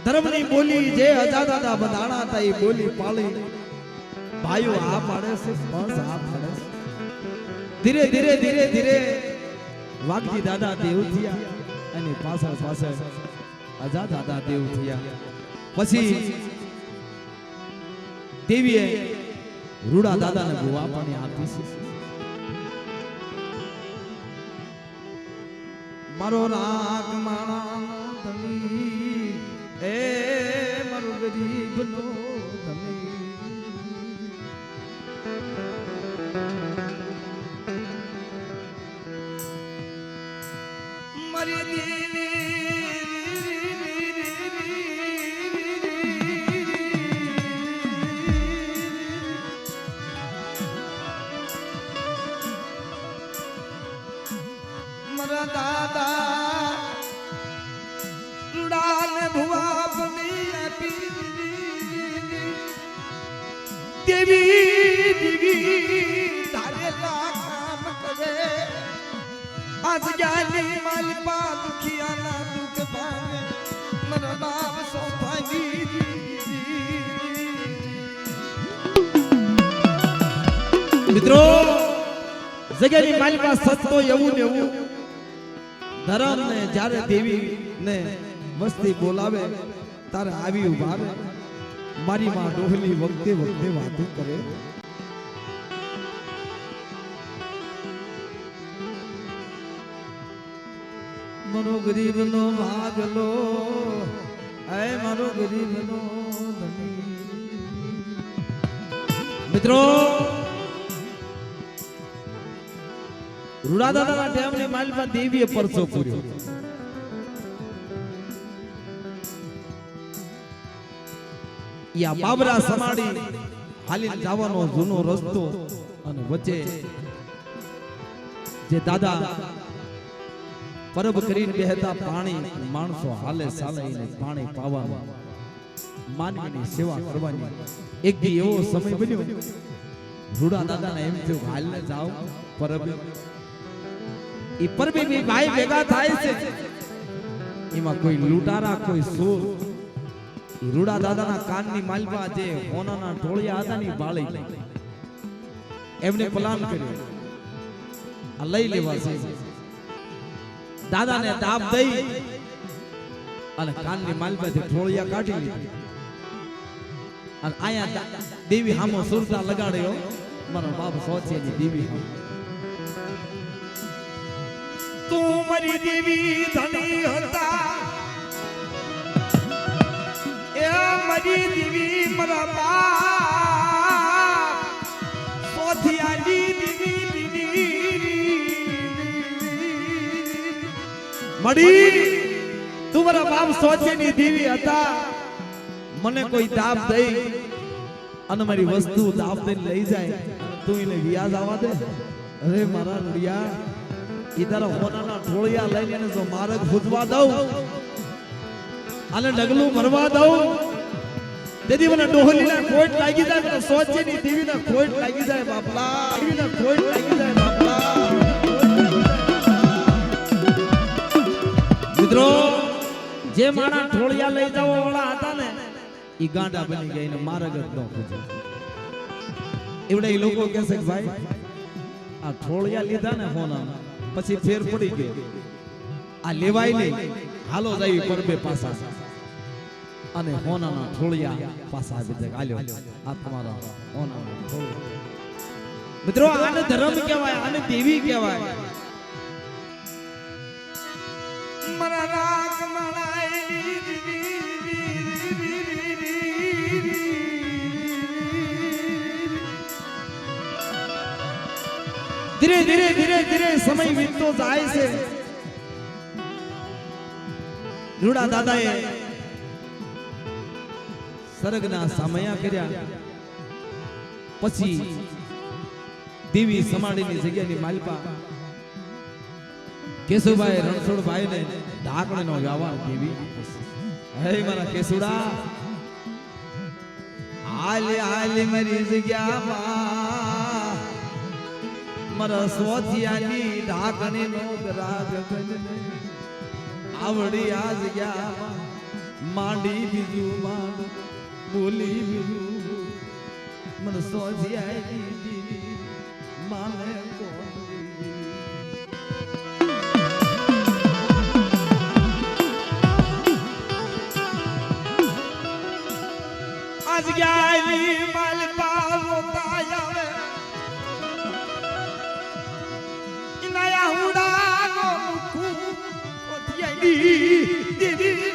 S2: ધર્મની બોલી જે અજાદાદા બંધાણા હતા એ બોલી પાળી ભાઈઓ આ પાડે છે, બસ આ પાડે છે. ધીરે ધીરે ધીરે ધીરે વાઘજી દાદા દેવ થયા અને પાછળ પાછળ અજાદાદા દેવ થયા. પછી દેવીએ રૂડા દાદાને ભુવા પાણી આપી છે. મારો રાગ માણા ધણી, એ મારો ગરીબનો ધણી, મારી દેવી મારા દાદા રૂડાને ભુવા બની આપી. દેવી દેવી ધારેલા કામ કરે, આજ જ્ઞાની માલપા દુખિયાના દુઃખ ભાગે, મારા બાપ સોભાગી. મિત્રો જગ્યાની માલપા સત્તો એવું ને એવું ધરમ ને જ્યારે દેવી ને મસ્તી બોલાવે તારે આવી ઉભા રહે. મારી માં ડોહલી વખતે વખતે વાતો કરે. મારો ગરીબનો ભાગલો, એ મારો ગરીબનો ધણી. મિત્રો રૂડા દાદાના ટાઈમની માલમાં દેવીએ પરચો પૂર્યો. યા બાબરા સમાડી હાલીને જવાનો જૂનો રસ્તો અને વચ્ચે જે દાદા પરબ કરીને બેહતા પાણી માણસો હાલે સાલે પાણી પાવાનું, માનવીની સેવા કરવાની. એક દી એવો સમય બન્યો રૂડા દાદાને એમ થયું હાલને જાવ પરબ. ઈ પરબે બે ભાઈ ભેગા થાય છે, એમાં કોઈ લૂંટારા કોઈ સોર. ઈ રૂડા દાદાના કાનની માલપા જે હોનાના ઢોળિયા હતા ને બાળી એમને પ્લાન કર્યો આ લઈ લેવા છે. દાદાને દાબ દઈ અને કાનની માલપાથી ઢોળિયા કાઢી લીધી અને આયા દેવી હામો સુરતા લગાડ્યો. મારો બાપ સોચેની દેવી હામો. તું મારી દેવી ધણી હતા, એ મારી દેવી મારા બાપ સોથિયાની દેવી મળી તું મારા બાપ સોચેની દેવી હતા મને કોઈ દાબ દઈ અને મારી વસ્તુ દાબ દઈને લઈ જાય તું એને વ્યાજ આવવા દે અરે મારા લુડિયા ઈ તારા હોનાના ઢોળિયા લઈને એને જો માર્ગ ભૂજવા દઉં અને ડગલું ભરવા દઉં તેથી મને ડોહલીના ખોટ લાગી જાય મને સોચેની દેવીના ખોટ લાગી જાય બાપલા દેવીના ખોટ લાગી જાય બાપલા મિત્રો જે માણા ઢોળિયા લઈ જવા વાળા હતા ને ઈ ગાંડા બની ગયા ને માર્ગ જ ન પૂછે એવડે ઈ લોકો કહે છે કે ભાઈ આ ઠોળિયા લીધા ને હોના પછી ફેર પડી ગયો આ લેવાય નહીં હાલો જાય પરબે પાસા અને હોનાના ઠોળિયા પાસા આવી જાય આલ્યો આ તમારા હોનાના ઠોળિયા મિત્રો આને ધર્મ કહેવાય આને દેવી કહેવાય મરા રાગ ધીરે ધીરે ધીરે ધીરે સમય વીતતો જાય છે રૂડા દાદાએ સરગના સામયા કર્યા પછી દેવી સમાડીની જગ્યાની માલપા કેશુભાઈ રણછોડભાઈ ને ઢાકણીનો વ્યવહાર દેવી હે મારા કેશુડા હાલ હાલ મારી જગ્યામાં મારા સોથિયાની ઢાકણી નો રાગ આવડી આ જગ્યામાં માંડી બીજું માંડ બોલી બીજું મને સોથિયાની માને આજ ગાયની માલપા રોતાયા ઇનાયા હુડાનો મુખું ઓતિયાડી દીદી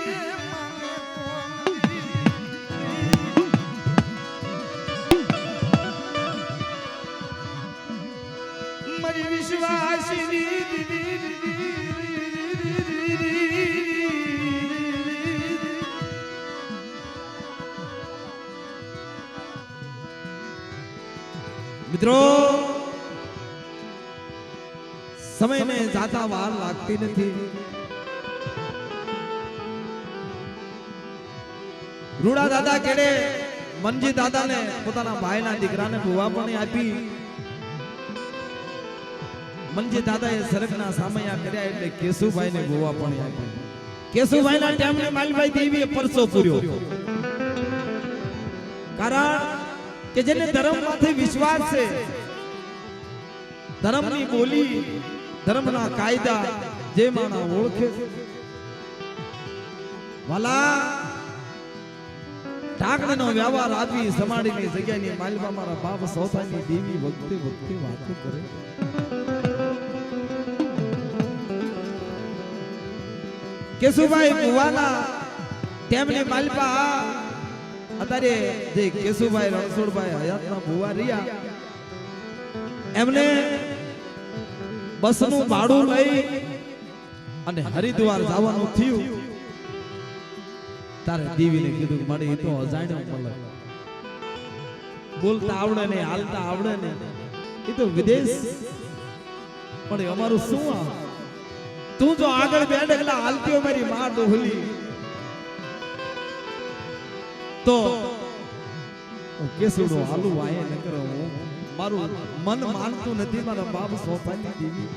S2: મારી વિશ્વાસની મિત્રો સમયને જાતા વાર લાગતી નથી રૂડા દાદા કેડે મનજી દાદાને પોતાના ભાઈના દીકરાને ભુવાપણી આપી મનજી દાદાએ સરગના સામયા કર્યા એટલે કેશુભાઈને ભુવાપણી આપી કેશુભાઈના ટાઈમે માલભાઈ દેવીએ પરસો પૂર્યો કારણ કે જેને ધર્મ માંથી વિશ્વાસ છે ધર્મની બોલી ધર્મના કાયદા જે માણા ઓળખે વાલા ઢાકણીનો વ્યવહાર આપી સમાડીની જગ્યાની માલપા મારા બાપ સોથાની દેવી વખતે વખતે વાતો કરે કેશુભાઈ ભુવાના તેમની માલપા અત્યારે જે કેશુભાઈ રણછોડભાઈ હયાતના ભુવા રહ્યા એમને બસનું ભાડું લઈ અને હરિદ્વાર જવાનું થયું તારે દેવીને કીધું કે મારે એ તો અજાણ્યો મલક બોલતા આવડે ને હાલતા આવડે ને એ તો વિદેશ પણ અમારું શું આ તું જો આગળ બેઠ એટલે હાલતી મારી માં ડોહલી તો હું કેસુડો હાલુ આયે ન કરો મારું મન માનતું નથી મારા બાપ સોપાની દેવી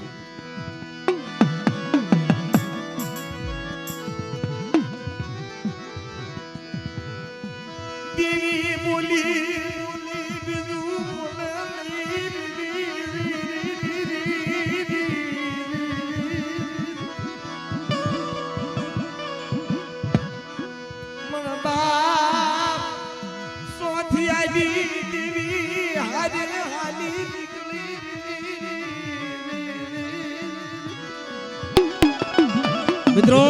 S2: દેવી બોલી મિત્રો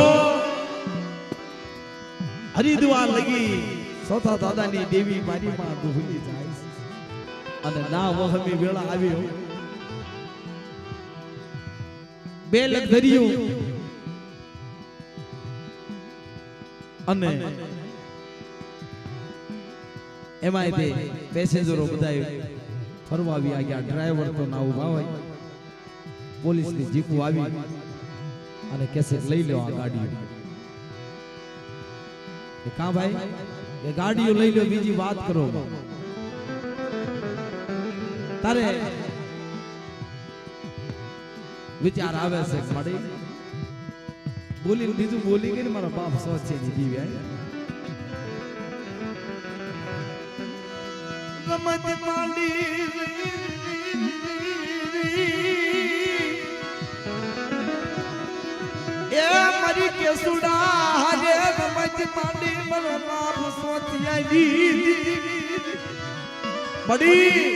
S2: હરિદ્વાર લગી સોથા દાદાની દેવી મારી માં ડૂબી જાય અને ના વહમી વેળા આવ્યો બે લગધરિયું અને એમાંય તે પેસેન્જરો બધાય ફરવા આવી ગયા, ડ્રાઈવર તો ના ઉભા હોય, પોલીસની જીપુ આવી અને કેસે લઈ લો આ ગાડી, કે કા ભાઈ એ ગાડીઓ લઈ લો, બીજી વાત કરો, તારે વિચાર આવે છે મળી બોલી બીજું બોલી કે મારા બાપ સોચ છે જીવી
S3: રમત માંડી એ મરી કે સુડા રે રમત માંડી મારા બાપ સોચિયા દી
S2: પડી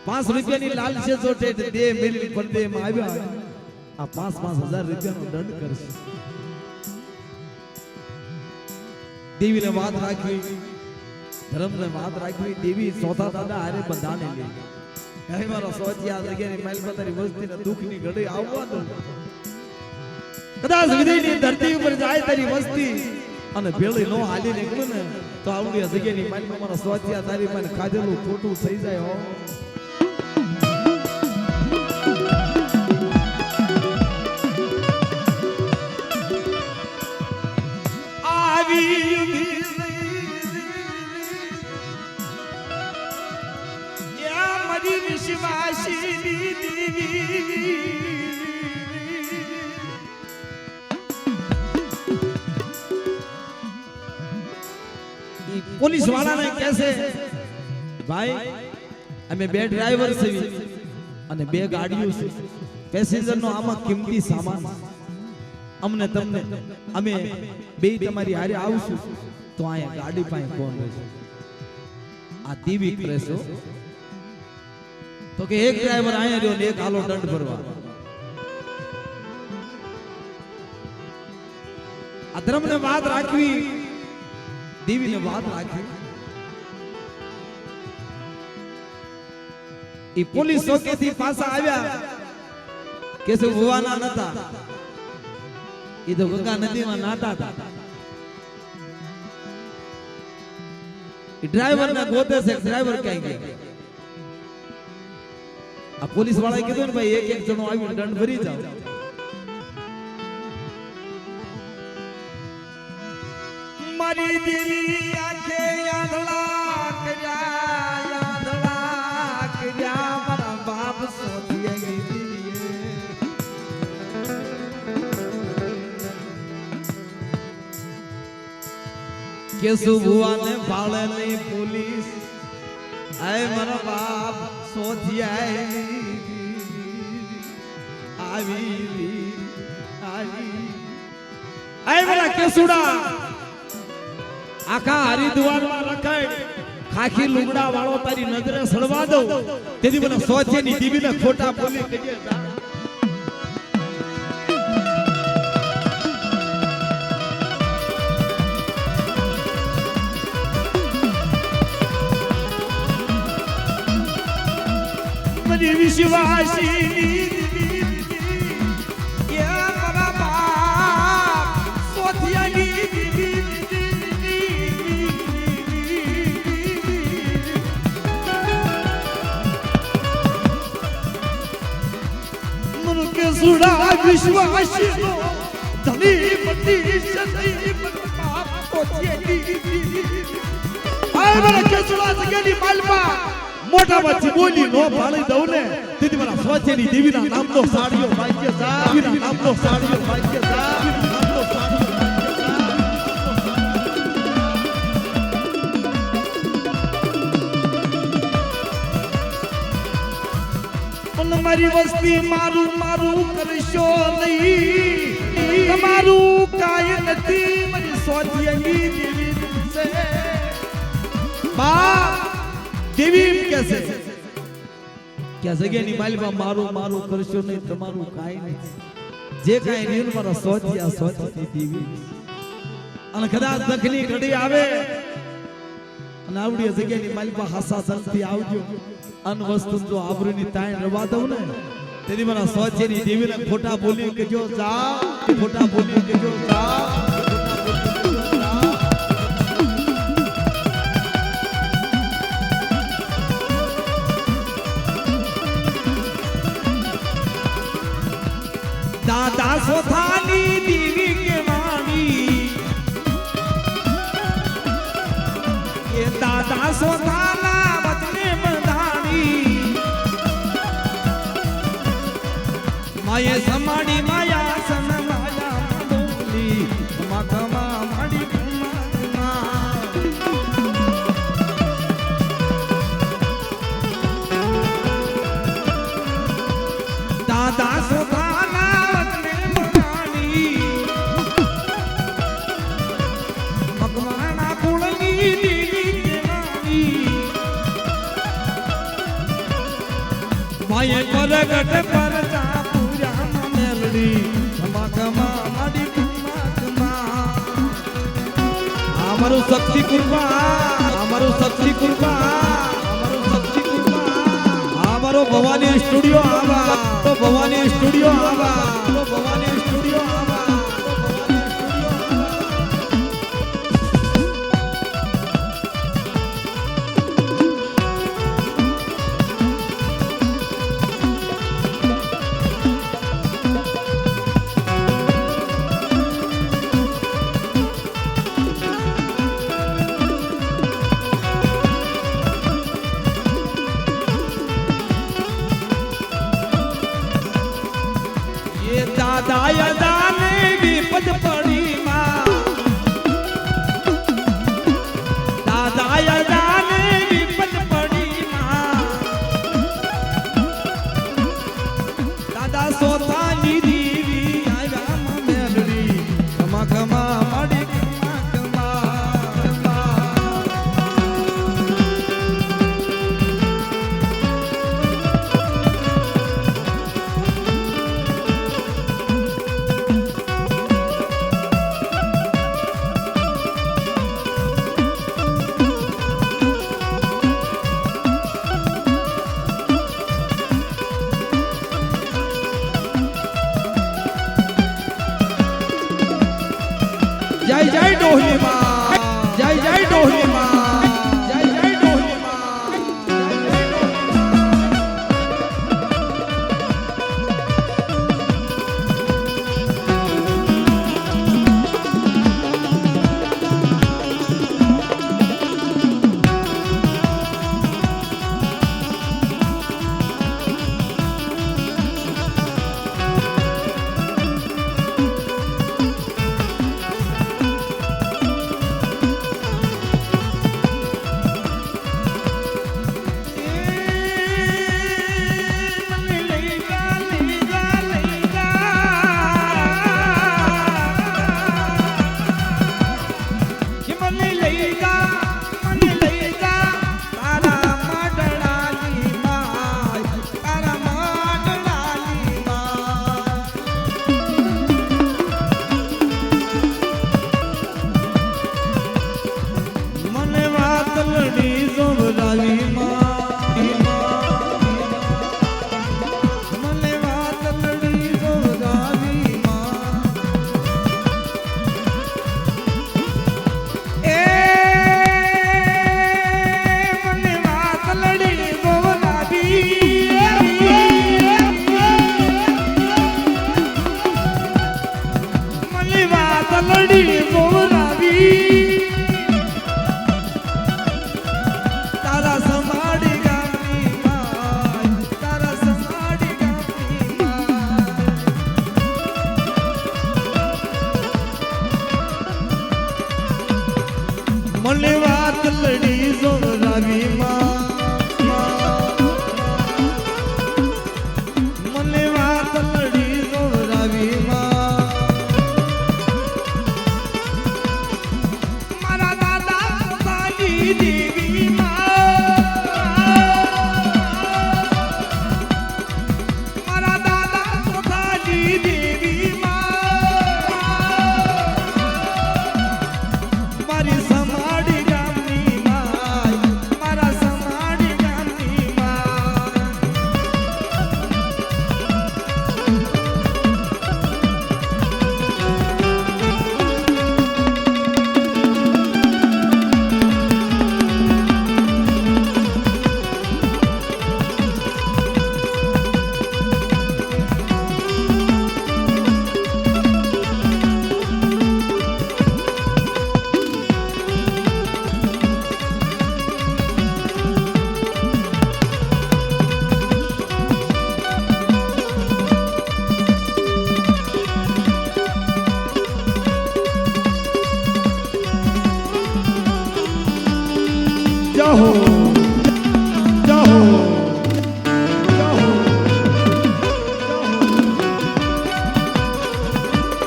S2: 5 રૂપિયાની લાલ છે જો દે મિલી પડદે માં આવ્યા, આ 5,000 રૂપિયાનો દંડ કરશે. દેવીને વાત રાખવી, ધર્મને વાત રાખવી, દેવી ચોથા દાદા હારે બંધાને લે. હે મારો સોચિયા જગ્યાની માલ પતારી વસ્તીને દુઃખની ઘડી આવવા દો. કદાચ વિદયની ધરતી ઉપર જાય તારી વસ્તી અને ભેળી નો હાલી નીકળે ને તો આવડી જગ્યાની માલમાં મારો સોચિયા તારી મને ખાધેલું ખોટું થઈ જાય હો. पुलिस वाला ने कैसे भाई અમે બે ડ્રાઈવર છે અને બે ગાડીઓ છે, પેસેન્જર નો આમાં કિંમતી સામાન, અમને તમને અમે બે તમારી હારે આવશું તો આયા ગાડી પાસે કોણ રહેશે? આ દેવી કરેશો તો કે એક ડ્રાઈવર આયા રહ્યો ને એક હાલો દંડ ભરવા. આ ધર્મને વાત રાખવી, દેવીને વાત રાખવી. એ પોલીસ ચોકીથી પાછા આવ્યા કે શું હોવાના નતા, એ તો ગંગા નદીમાં નાતા હતા. એ ડ્રાઈવર ને ગોતે છે, ડ્રાઈવર ક્યાં ગયા? આ પોલીસ વાળાએ કીધું ને ભાઈ એક જણો આવી દંડ ભરી જાવ.
S3: મારી દેવી આંખે આંધળા કર્યા મારા બાપ સોચિયા
S2: કેસુ ભુવાને ભાળે નહીં પોલીસ, આય મારા બાપ સોચિયા આવી આય મારા કેસુડા આખા હરિદ્વારમાં રખાય ખાખી લુગડા વાળો તારી નજરે સળવા દઉં તેથી મને સોચેની દીવીને ખોટા બોલી કહીએ.
S3: મારી વિશ્વાસી મારા બાપ સોચિયા સુડા વિશ્વાસી નો ધની બધી સતી બાપ સોચિયા આય મારા કેસુડા જગ્યાની માલમાં મોટા વચ્ચે બોલી નો ભાળી દઉં ને તેથી મારા સોચેની દેવીના નામનો સાડીઓ ભાગ્ય જા, દેવીના નામનો સાડીઓ ભાગ્ય જા, દેવીના નામનો સાડીઓ ભાગ્ય જા. મારી વસ્તી મારું મારું કરશો નહીં, તમારું કાય નથી, મારી સોચિયાની દેવી છે બા. દેવી કે છે
S2: કે જગ્યાની માલમાં મારું મારું કરશો નહીં, તમારું કાઈ નહીં, જે કાઈ રહ્યું મારા સોચિયા સોચતી દેવી. અને કદાચ દખની ઘડી આવે અને આવડી જગ્યાની માલમાં હાસા સંગથી આવજો, અન વસ્તુ જો આબરૂની તાણ રવા દઉં ને तेरी मना सोचेरी देवी ने खोटा बोली के जो जा खोटा बोली के जो जा
S3: दादा सोथानी देवी के वाणी ये दादा सोथाना बचने बंधानी माये समाड़ी माया सन माया बोली मखमा माड़ी कुमा दादा सोथाना माये परगट पर जा पूजा मेलडी क्षमा क्षमा माडी क्षमा क्षमा हमारो शक्ति कृपा हमारो शक्ति कृपा हमारो शक्ति कृपा हमारो भवानी स्टूडियो आवा तो भवानी स्टूडियो आवा तो भवानी स्टूडियो आवा दादा दाने विपद पड़ी माँ दादा दाने विपद पड़ी माँ दादा सोता निधि आया मेलड़ी क्षमा क्षमा माड़ी क्षमा क्षमा जय जय डोहली माँ जय जय डोहली माँ जय जय डोहली મને વાત લડી જોરાવી મને વાત લડી જોરાવી મારા દાદા પોતાની દેવી મારા દાદા પોતાની દેવી મારી જહો જહો જહો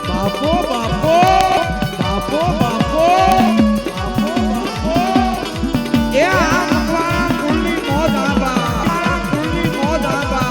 S3: બાપો બાપો બાપો બાપો બાપો એ આ ભગવાન કુલની મોજ આબા કુલની મોજ આબા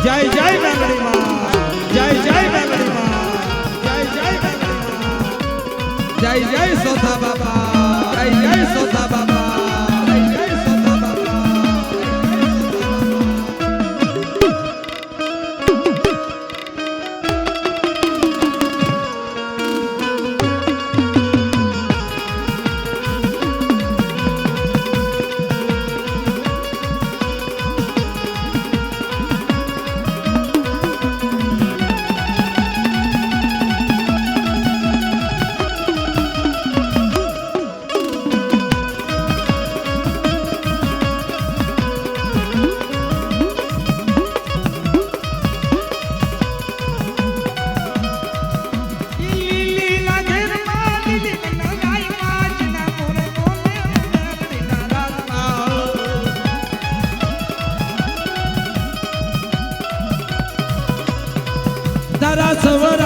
S3: જય જય મેલડી માં જય જય મેલડી માં જય જય મેલડી માં જય જય સોથા બાપા જય જય સોથા બાપા જય જય સોથા બાપા તારા સવરા